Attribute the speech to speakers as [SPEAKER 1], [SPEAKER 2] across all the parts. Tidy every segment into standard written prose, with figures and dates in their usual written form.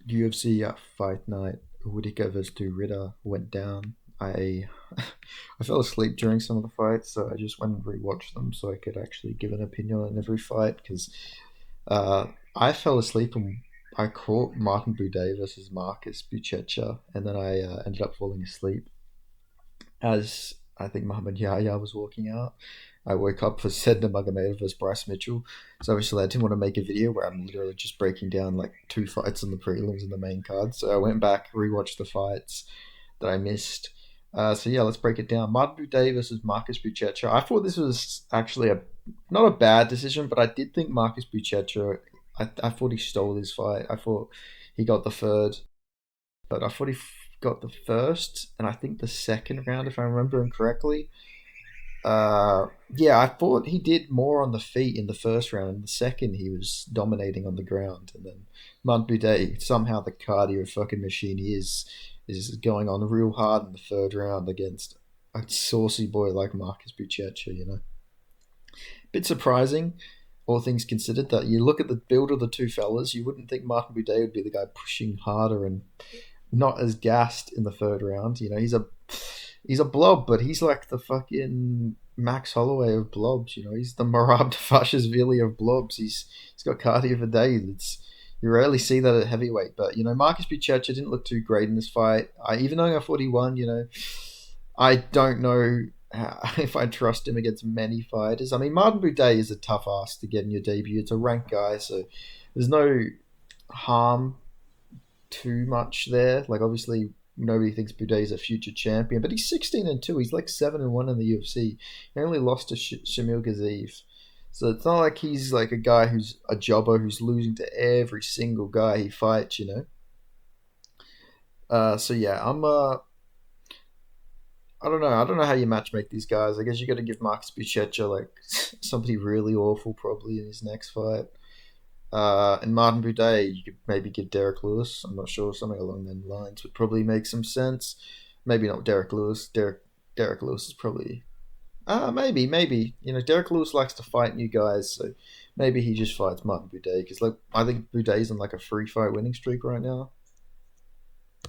[SPEAKER 1] UFC fight night, Whittaker versus Reiner went down. I I fell asleep during some of the fights, so I just went and rewatched them so I could actually give an opinion on every fight. Because I fell asleep and I caught Martin Buday versus Marcus Buchecha, and then I ended up falling asleep as I think Muhammad Yahya was walking out. I woke up for Sedna Magomedov versus Bryce Mitchell. So obviously I didn't want to make a video where I'm literally just breaking down like two fights on the prelims and the main card. So I went back, rewatched the fights that I missed. So yeah, let's break it down. Martin Buday versus Marcus Buchecha. I thought this was actually a not a bad decision, but I did think Marcus Buchecha. I thought he stole his fight. I thought he got the third, but I thought he got the first and I think the second round, if I'm remembering correctly. Yeah, I thought he did more on the feet in the first round. In the second, he was dominating on the ground, and then Montevideo somehow the cardio fucking machine he is going on real hard in the third round against a saucy boy like Marcus Buchecha. Bit surprising, all things considered, that you look at the build of the two fellas, you wouldn't think Martin Buday would be the guy pushing harder and not as gassed in the third round. He's a blob, but he's like the fucking Max Holloway of blobs. He's the Marab Dafashashvili of blobs. He's got cardio for days. You rarely see that at heavyweight. But Marcus Buchecha didn't look too great in this fight. Even though I thought he won, I don't know if I trust him against many fighters. I mean, Martin Buday is a tough ass to get in your debut. It's a ranked guy, so there's no harm too much there. Like, obviously, nobody thinks Boudet is a future champion, but he's 16-2. He's like 7-1 in the UFC. He only lost to Shamil Gaziv. So it's not like he's like a guy who's a jobber who's losing to every single guy he fights. So yeah, I don't know. I don't know how you matchmake these guys. I guess you got to give Marcus Buchecha like somebody really awful probably in his next fight. And Martin Buday, you could maybe give Derek Lewis. I'm not sure, something along those lines would probably make some sense. Maybe not Derek Lewis. Derek Lewis is probably maybe. Derek Lewis likes to fight new guys, so maybe he just fights Martin Buday because like I think Buday's on like a free fight winning streak right now.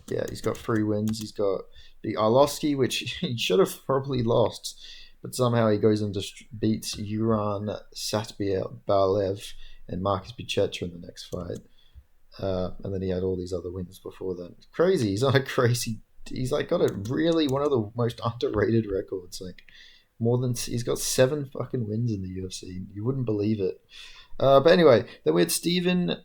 [SPEAKER 1] Yeah, he's got 3 wins. He's got the Arlovsky, which he should have probably lost, but somehow he goes and just beats Uran Satbalev and Marcus Buchecha in the next fight. And then he had all these other wins before that. It's crazy. He's on a crazy. He's like got a really one of the most underrated records. Like he's got 7 fucking wins in the UFC. You wouldn't believe it. But anyway, then we had Stephen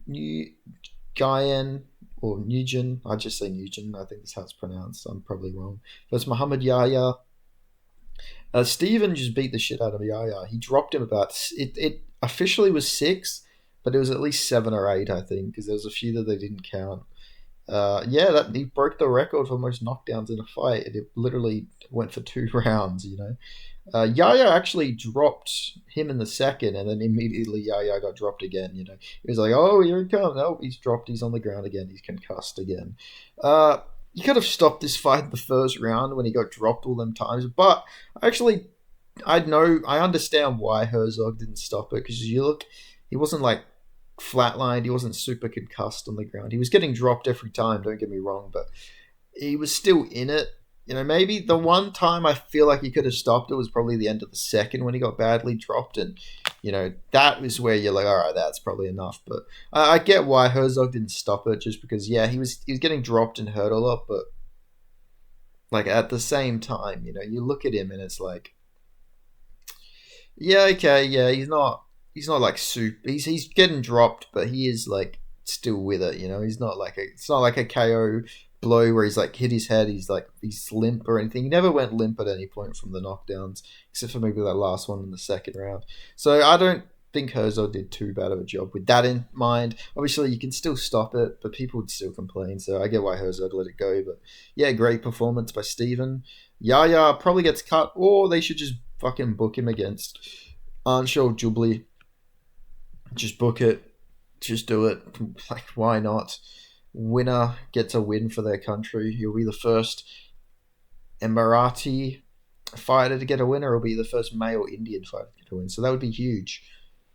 [SPEAKER 1] Nguyen or Nugent. I just say Nugent. I think that's how it's pronounced. I'm probably wrong. That's Muhammad Yahya. Steven just beat the shit out of Yahya. He dropped him about it officially was 6, but it was at least 7 or 8, I think, because there was a few that they didn't count. Yeah, that he broke the record for most knockdowns in a fight. It literally went for 2 rounds. Yaya actually dropped him in the second, and then immediately Yaya got dropped again. He was like, "Oh, here he comes!" No, he's dropped. He's on the ground again. He's concussed again. You could have stopped this fight in the first round when he got dropped all them times, but actually, I understand why Herzog didn't stop it because you look, he wasn't like flatlined. He wasn't super concussed on the ground. He was getting dropped every time. Don't get me wrong, but he was still in it. Maybe the one time I feel like he could have stopped it was probably the end of the second when he got badly dropped, and that was where you're like, all right, that's probably enough. But I get why Herzog didn't stop it, just because he was getting dropped and hurt a lot, but like at the same time, you look at him and it's like, yeah, okay, yeah, he's not like soup. He's getting dropped, but he is like still with it. He's not like it's not like a KO blow where he's like hit his head. He's limp or anything. He never went limp at any point from the knockdowns, except for maybe that last one in the second round. So I don't think Herzog did too bad of a job with that in mind. Obviously, you can still stop it, but people would still complain. So I get why Herzog let it go. But yeah, great performance by Steven. Yaya probably gets cut, or they should just fucking book him against Anshul Jubli. Just book it. Just do it. Like, why not? Winner gets a win for their country. He'll be the first Emirati fighter to get a win, or he'll be the first male Indian fighter to get a win. So that would be huge.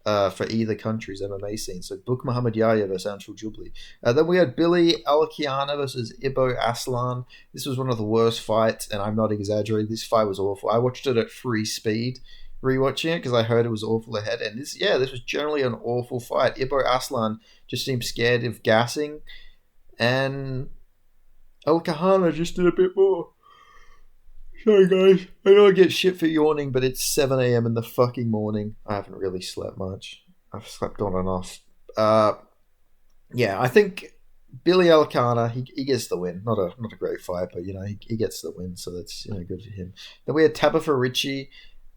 [SPEAKER 1] for either country's MMA scene. So book Muhammad Yahya versus Anshul Jubli. Then we had Billy Alakiana versus Ibo Aslan. This was one of the worst fights, and I'm not exaggerating. This fight was awful. I watched it at free speed, rewatching it because I heard it was awful ahead. And this was generally an awful fight. Ibo Aslan just seemed scared of gassing, and El Kahana just did a bit more. Sorry, guys. I know I get shit for yawning, but it's 7 a.m. in the fucking morning. I haven't really slept much. I've slept on and off. Yeah, I think Billy Alcana, he gets the win. Not a great fight, but he gets the win, so that's good for him. Then we had Tabitha Ricci.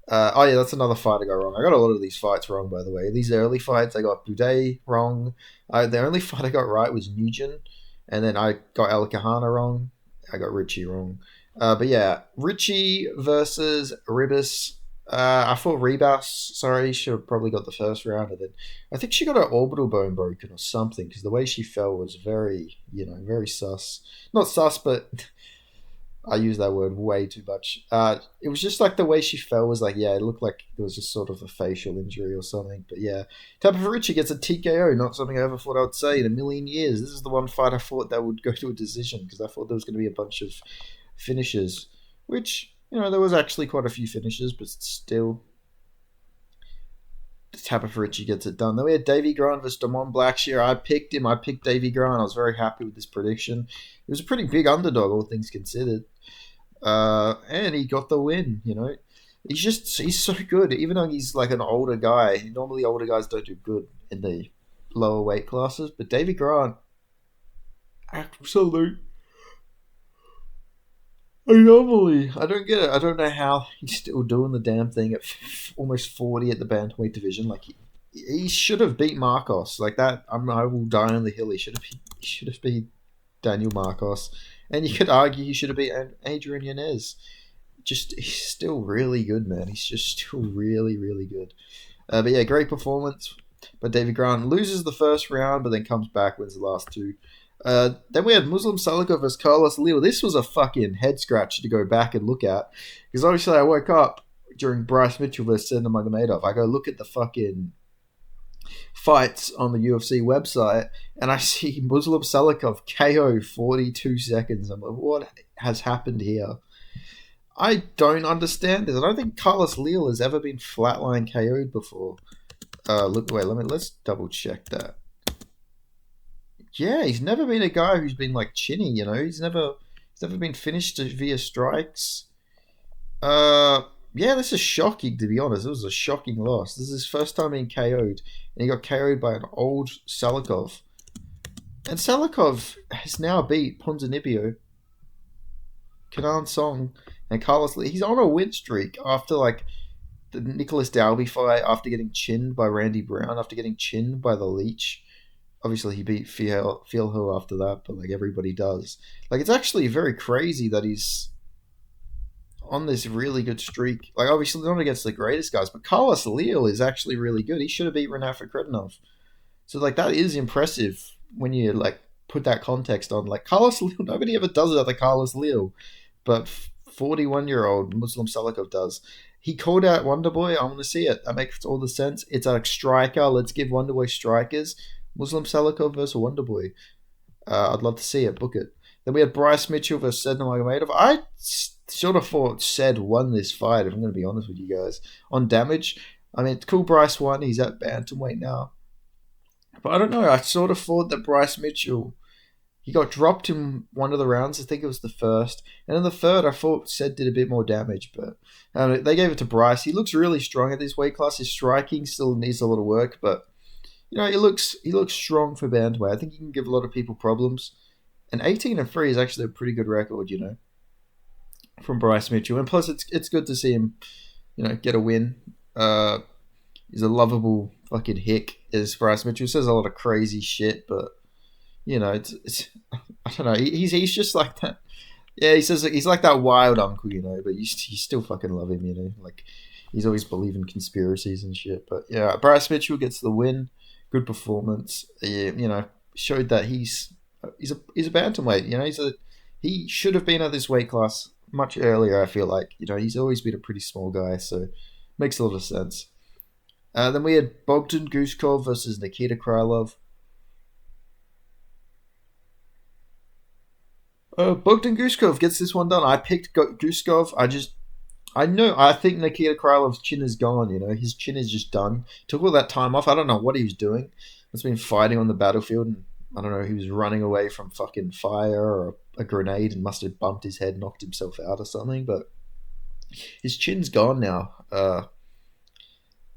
[SPEAKER 1] Oh yeah, that's another fight I got wrong. I got a lot of these fights wrong, by the way. These early fights, I got Boudet wrong. The only fight I got right was Nugent, and then I got El Kahana wrong. I got Ricci wrong. But yeah, Ricci versus Ribas. I thought Rebus, sorry, should have probably got the first round, and then I think she got her orbital bone broken or something because the way she fell was very, very sus. Not sus, but I use that word way too much. It was just like the way she fell was like, yeah, it looked like it was just sort of a facial injury or something. But yeah, Tabitha Ricci gets a TKO, not something I ever thought I would say in a million years. This is the one fight I thought that would go to a decision because I thought there was going to be a bunch of finishes, which there was actually quite a few finishes, but still, Tabitha Ricci gets it done. Then we had Davy Grant versus Damon Blackshear. I picked him. I picked Davy Grant. I was very happy with this prediction. He was a pretty big underdog, all things considered, and he got the win. He's so good. Even though he's like an older guy, normally older guys don't do good in the lower weight classes, but Davy Grant, absolute anomaly. I don't get it. I don't know how he's still doing the damn thing at almost 40 at the bantamweight division. Like he should have beat Marcos like that. I will die on the hill. He should have beat Daniel Marcos, and you could argue he should have beat Adrian Yanez. He's still really good, man. He's just still really, really good. But yeah, great performance. But David Grant loses the first round, but then comes back, wins the last two. Then we had Muslim Salikov versus Carlos Leo. This was a fucking head scratch to go back and look at. Because obviously I woke up during Bryce Mitchell versus Serdar Magomedov. I go look at the fucking fights on the UFC website and I see Muslim Salikov KO 42 seconds. I'm like, what has happened here? I don't understand this. I don't think Carlos Leo has ever been flatline KO'd before. Let's double check that. Yeah, he's never been a guy who's been like chinny, He's never been finished via strikes. Yeah, this is shocking to be honest. It was a shocking loss. This is his first time being KO'd, and he got KO'd by an old Salikov. And Salikov has now beat Ponzinibbio, Kenan Song, and Carlos Lee. He's on a win streak after like the Nicholas Dalby fight, after getting chinned by Randy Brown, after getting chinned by the Leech. Obviously, he beat Fieldhill after that, but like everybody does. Like, it's actually very crazy that he's on this really good streak. Like, obviously, not against the greatest guys, but Carlos Leo is actually really good. He should have beat Renato Kredinov. So, like, that is impressive when you, like, put that context on. Like, Carlos Leo, nobody ever does it at the Carlos Leo, but 41-year-old Muslim Salikov does. He called out Wonderboy. I want to see it. That makes all the sense. It's a striker. Let's give Wonderboy strikers. Muslim Salikov versus Wonderboy. I'd love to see it. Book it. Then we had Bryce Mitchell versus Serdar Magomedov. I sort of thought Sed won this fight, if I'm going to be honest with you guys. On damage, I mean, it's cool Bryce won. He's at bantamweight now. But I don't know. I sort of thought that Bryce Mitchell, he got dropped in one of the rounds. I think it was the first. And in the third, I thought Sed did a bit more damage. But they gave it to Bryce. He looks really strong at this weight class. His striking still needs a lot of work, but he looks strong for bantamweight. I think he can give a lot of people problems. And 18-3 is actually a pretty good record, from Bryce Mitchell. And plus, it's good to see him, get a win. He's a lovable fucking hick, as Bryce Mitchell says a lot of crazy shit, but it's I don't know. He's just like that. Yeah, he says he's like that wild uncle, but you still fucking love him, Like he's always believing conspiracies and shit. But yeah, Bryce Mitchell gets the win. Good performance. Showed that he's a bantamweight. He should have been at this weight class much earlier. I feel like he's always been a pretty small guy, so makes a lot of sense. Then we had Bogdan Guskov versus Nikita Krylov. Bogdan Guskov gets this one done. I picked Guskov. I think Nikita Krylov's chin is gone. His chin is just done. Took all that time off. I don't know what he was doing. He's been fighting on the battlefield, and I don't know. He was running away from fucking fire or a grenade, and must have bumped his head, knocked himself out or something. But his chin's gone now.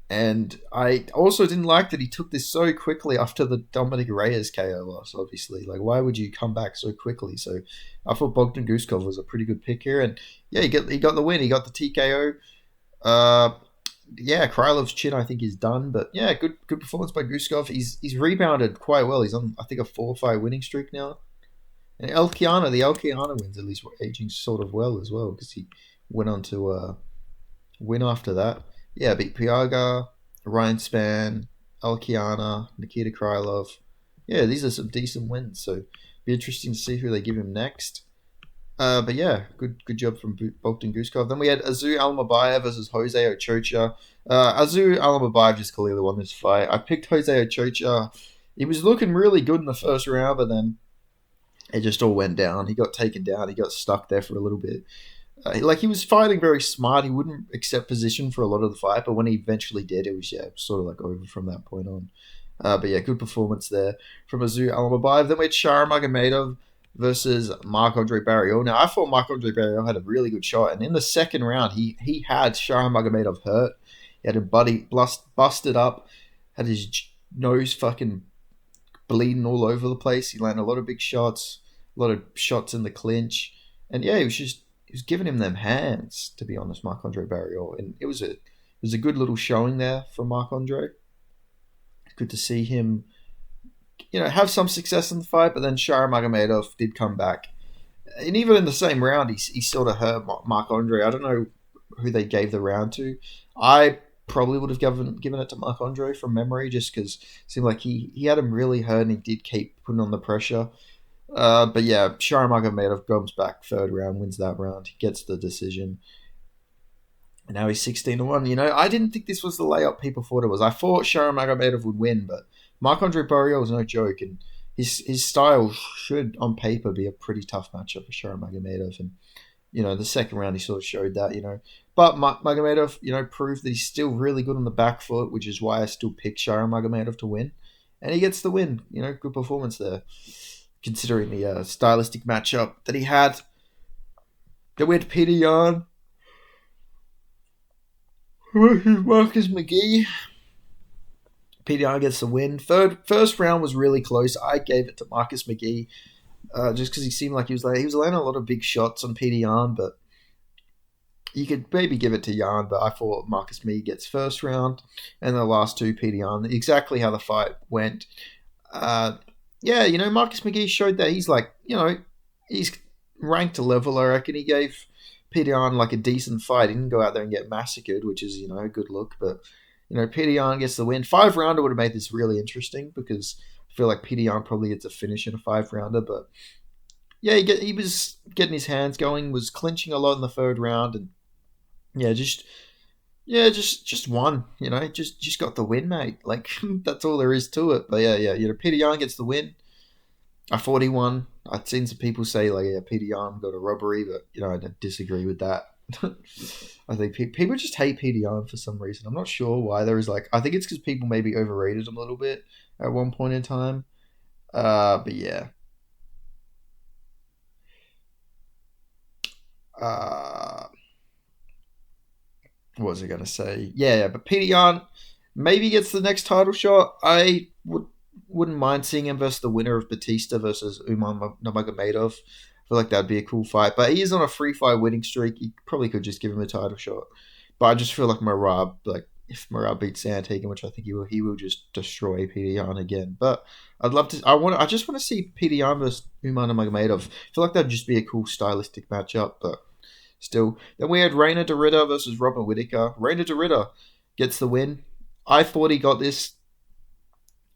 [SPEAKER 1] And I also didn't like that he took this so quickly after the Dominic Reyes KO loss, obviously. Like, why would you come back so quickly? So I thought Bogdan Guskov was a pretty good pick here. And yeah, he got the win. He got the TKO. Uh, yeah, Krylov's chin, I think, is done. But yeah, good performance by Guskov. He's rebounded quite well. He's on, I think, a 4-fight winning streak now. And the Elkiana wins, at least, were aging sort of well as well, because he went on to win after that. Yeah, beat Piaga, Ryan Spann, Alkiana, Nikita Krylov. Yeah, these are some decent wins. So be interesting to see who they give him next. But yeah, good job from Bogdan Guskov. Then we had Azu Almabayev versus Jose Ochocha. Azu Almabayev just clearly won this fight. I picked Jose Ochocha. He was looking really good in the first round, but then it just all went down. He got taken down. He got stuck there for a little bit. He was fighting very smart. He wouldn't accept position for a lot of the fight, but when he eventually did, it was sort of like over from that point on. But yeah, good performance there from Azu Almabayev. Then we had Sharon Magomedov versus Marc-Andre Barriault. Now, I thought Marc-Andre Barriault had a really good shot, and in the second round, he had Sharon Magomedov hurt. He had his buddy busted up, had his nose fucking bleeding all over the place. He landed a lot of big shots, a lot of shots in the clinch, and yeah, he was giving him them hands, to be honest, Marc-Andre Barriault. And it was a good little showing there from Marc-Andre. Good to see him, have some success in the fight, but then Sharon Magomedov did come back. And even in the same round, he sort of hurt Marc-Andre. I don't know who they gave the round to. I probably would have given it to Marc-Andre from memory, just because it seemed like he had him really hurt, and he did keep putting on the pressure. But yeah, Sharon Magomedov comes back third round, wins that round, he gets the decision. And now he's 16-1. I didn't think this was the layup people thought it was. I thought Sharon Magomedov would win, but Marc-Andre Barriault was no joke, and his style should, on paper, be a pretty tough matchup for Sharon Magomedov. And the second round he sort of showed that. But Magomedov, proved that he's still really good on the back foot, which is why I still pick Sharon Magomedov to win, and he gets the win. Good performance there, considering the stylistic matchup that he had. Then we had Peter Yan versus Marcus McGee. Peter Yan gets the win. First round was really close. I gave it to Marcus McGee just because he seemed like he was landing a lot of big shots on Peter Yan, but you could maybe give it to Yan, but I thought Marcus McGee gets first round, and the last two, Peter Yan. Exactly how the fight went. Yeah, Marcus McGee showed that he's he's ranked a level. I reckon he gave Peter Yan like a decent fight. He didn't go out there and get massacred, which is, a good look. But, Peter Yan gets the win. 5-rounder would have made this really interesting, because I feel like Peter Yan probably gets a finish in a 5-rounder. But yeah, he was getting his hands going, was clinching a lot in the third round, and just won. Just got the win, mate. Like, that's all there is to it. But yeah, Peter Yan gets the win. I thought he won. I'd seen some people say Peter Yan got a robbery, but I don't disagree with that. I think people just hate Peter Yan for some reason. I'm not sure why. I think it's because people maybe overrated him a little bit at one point in time. But yeah. What was I going to say? Yeah, but Peter Yan maybe gets the next title shot. I wouldn't mind seeing him versus the winner of Batista versus Umar Nurmagomedov. I feel like that'd be a cool fight. But he is on a 3-fight winning streak. You probably could just give him a title shot. But I just feel like Merab, if Merab beats Sandhagen, which I think he will just destroy Peter Yan again. But I'd love to. I just want to see Peter Yan versus Umar Nurmagomedov. I feel like that'd just be a cool stylistic matchup. But still, then we had Reiner de Ridder versus Robert Whittaker. Reiner de Ridder gets the win. I thought he got this.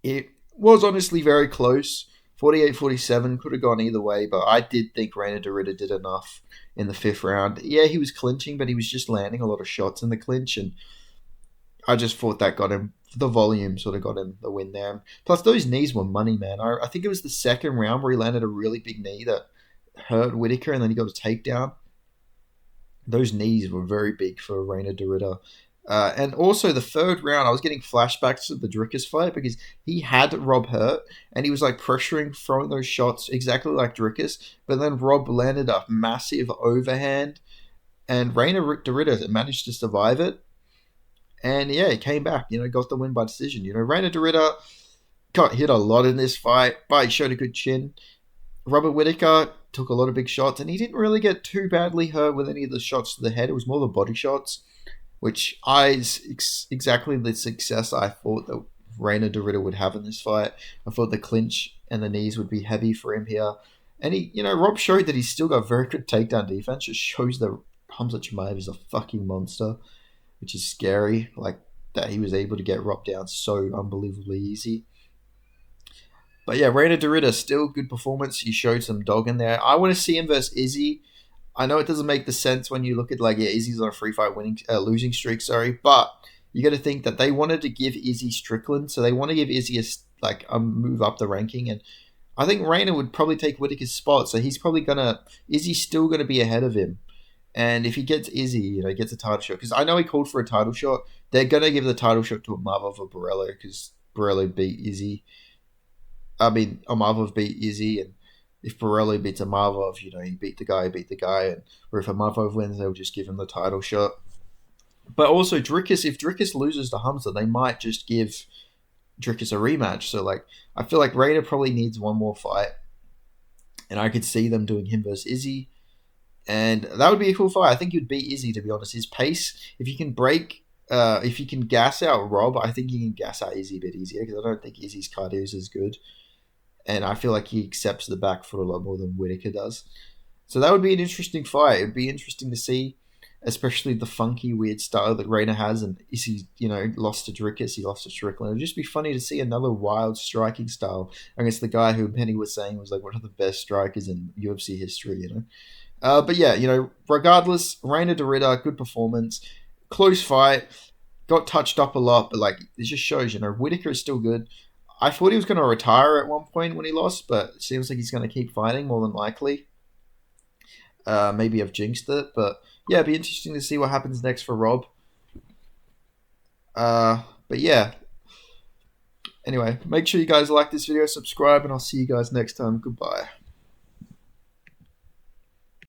[SPEAKER 1] It was honestly very close. 48-47, could have gone either way, but I did think Reiner de Ridder did enough in the 5th round. Yeah, he was clinching, but he was just landing a lot of shots in the clinch, and I just thought that got him the volume, sort of got him the win there. Plus, those knees were money, man. I think it was the second round where he landed a really big knee that hurt Whittaker, and then he got a takedown. Those knees were very big for Reiner de Ridder. And also the third round, I was getting flashbacks to the Dricus fight because he had Rob hurt and he was like pressuring, throwing those shots exactly like Dricus. But then Rob landed a massive overhand, and Reiner de Ridder managed to survive it. And yeah, he came back, got the win by decision. Reiner de Ridder got hit a lot in this fight, but he showed a good chin. Robert Whittaker took a lot of big shots, and he didn't really get too badly hurt with any of the shots to the head. It was more the body shots, which is exactly the success I thought that Reiner de Ridder would have in this fight. I thought the clinch and the knees would be heavy for him here. And Rob showed that he's still got very good takedown defense. Just shows that Hamza Chimaev is a fucking monster, which is scary. Like, that he was able to get Rob down so unbelievably easy. But yeah, Reiner de Ridder, still good performance. He showed some dog in there. I want to see him versus Izzy. I know it doesn't make the sense when you look at, like, yeah, Izzy's on a free fight losing streak, sorry. But you got to think that they wanted to give Izzy Strickland, so they want to give Izzy a move up the ranking. And I think Reiner would probably take Whittaker's spot, so he's probably Izzy's still gonna be ahead of him. And if he gets Izzy, gets a title shot, because I know he called for a title shot, they're gonna give the title shot to Amavov or Borello because Borello beat Izzy. I mean, Amavov beat Izzy, and if Borello beats Amavov, he beat the guy, and or if Amavov wins, they'll just give him the title shot. But also Dricus, if Dricus loses to Hamza, they might just give Dricus a rematch. So like, I feel like Reiner probably needs one more fight, and I could see them doing him versus Izzy, and that would be a cool fight. I think he'd beat Izzy, to be honest. His pace, if you can if you can gas out Rob, I think you can gas out Izzy a bit easier because I don't think Izzy's cardio is as good. And I feel like he accepts the back foot a lot more than Whittaker does. So that would be an interesting fight. It'd be interesting to see, especially the funky, weird style that Reiner has. And is he, lost to Dricus, he lost to Strickland. It'd just be funny to see another wild striking style against the guy who Penny was saying was like one of the best strikers in UFC history, But yeah, regardless, Reiner de Ridder, good performance. Close fight. Got touched up a lot, but like, it just shows, Whittaker is still good. I thought he was going to retire at one point when he lost, but it seems like he's going to keep fighting more than likely. Maybe I've jinxed it, but yeah, it'd be interesting to see what happens next for Rob. But yeah. Anyway, make sure you guys like this video, subscribe, and I'll see you guys next time. Goodbye.